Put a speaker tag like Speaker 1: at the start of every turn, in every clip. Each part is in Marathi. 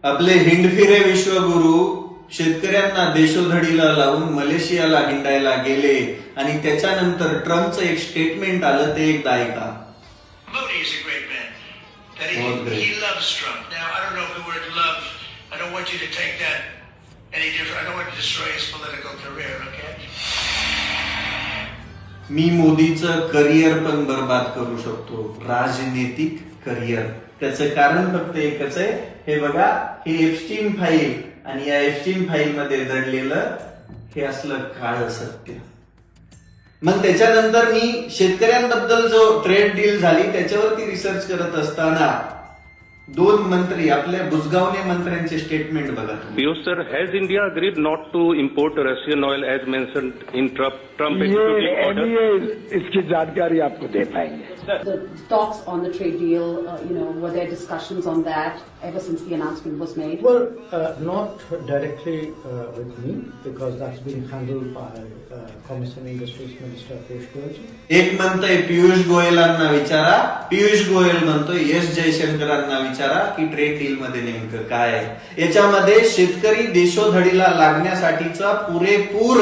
Speaker 1: आपले हिंडफिरे विश्वगुरु शेतकऱ्यांना देशोधडीला लावून मलेशियाला हिंडायला गेले आणि त्याच्यानंतर ट्रम्पचं एक स्टेटमेंट आलं ते एकदा ऐका.
Speaker 2: Modi is a great man. That he loves Trump. Now, I don't know if the word love, I don't want you to take that any different. I don't want to destroy his political career, okay?
Speaker 1: मी मोदीचं करिअर पण बर्बाद करू शकतो, राजनीतिक करिअर. त्याचं कारण फक्त एकच आहे, हे बघा, हे एप्स्टीन फाईल आणि या एप्स्टीन फाईल मध्ये दडलेलं हे असलं काळं सत्य. मग त्याच्यानंतर मी शेतकऱ्यांबद्दल जो ट्रेड डील झाली त्याच्यावरती रिसर्च करत असताना दोन मंत्री, आपल्या बुजगावणे मंत्र्यांचे स्टेटमेंट बघा तुम्ही.
Speaker 3: Piyush sir, has India agreed not to import Russian oil as mentioned in Trump executive order?
Speaker 4: ये इसकी जानकारी आपको दे पाएंगे.
Speaker 5: The talks on the trade deal, were there discussions on that ever since the announcement was made?
Speaker 6: Well, not directly with me because that's being handled by Commerce and Industries Minister Piyush Goyal.
Speaker 1: एक म्हणतोय पियुष गोयलांना विचारा, पियुष गोयल म्हणतोय एस जयशंकरांना विचारा की ट्रेड डील मध्ये नेमकं काय आहे. याच्यामध्ये शेतकरी देशोधडीला लागण्यासाठीचा पुरेपूर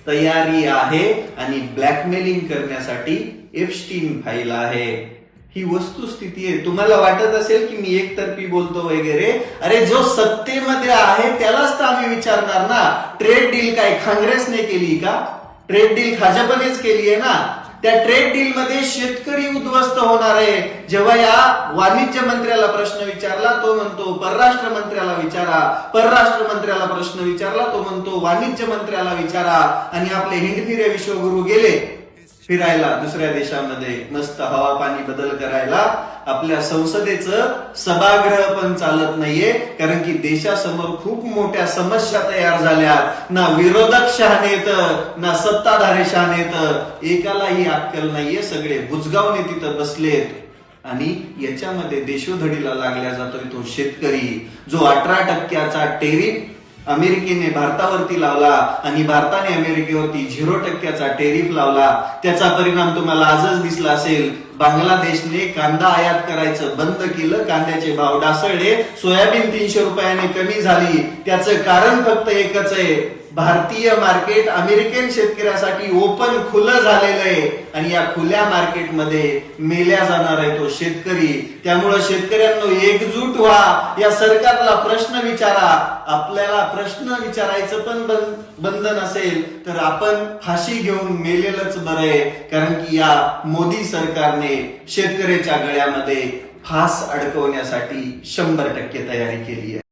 Speaker 1: तयारी आहे आणि ब्लॅकमेलिंग करण्यासाठी एप्स्टीन फाईल आहे. ही वस्तुस्थिती आहे. तुम्हाला वाटत असेल की मी एकतर्फी बोलतो वगैरे, अरे जो सत्तेमध्ये आहे त्यालाच तर आम्ही विचारणार ना. ट्रेड डील काय काँग्रेसने केली का? ट्रेड डील भाजपनेच केली आहे ना. त्या ट्रेड डील मध्ये शेतकरी उद्ध्वस्त होणार आहे. जेव्हा या वाणिज्य मंत्र्याला प्रश्न विचारला तो म्हणतो परराष्ट्र मंत्र्याला विचारा, परराष्ट्र मंत्र्याला प्रश्न विचारला तो म्हणतो वाणिज्य मंत्र्याला विचारा. आणि आपले हिंडफिरे विश्वगुरु गेले फिरायला दुसऱ्या देशामध्ये, मस्त हवा पाणी बदल करायला. आपल्या संसदेचं सभागृह पण चालत नाहीये, कारण की देशासमोर खूप मोठ्या समस्या तयार झाल्या. ना विरोधक शहाणेत ना सत्ताधारी शहाणेत, एकालाही अक्कल नाहीये. सगळे बुजगावणे तिथं बसलेत आणि याच्यामध्ये देशोधडीला लागल्या जातोय तो शेतकरी, जो 18% टेरिफ अमेरिकेने भारतावरती लावला आणि भारताने अमेरिकेवरती 0% टेरिफ लावला. त्याचा परिणाम तुम्हाला आजच दिसला असेल. बांगलादेशने कांदा आयात करायचं बंद केलं, कांद्याचे भाव ढासळले, सोयाबीन 300 रुपयाने कमी झाली. त्याचं कारण फक्त एकच आहे, भारतीय मार्केट अमेरिकन शेतकऱ्यासाठी ओपन खुलं झालेलं आहे आणि या खुल्या मार्केटमध्ये मेल्या जाणार आहे तो शेतकरी. त्यामुळे शेतकऱ्यांनो एकजूट व्हा, या सरकारला प्रश्न विचारा. आपल्याला प्रश्न विचारायचं पण बंधन असेल तर आपण फाशी घेऊन मेलेलंच बरं आहे, कारण की या मोदी सरकारने शेतकऱ्याच्या गळ्यामध्ये फास अडकवण्यासाठी 100% तयारी केली आहे.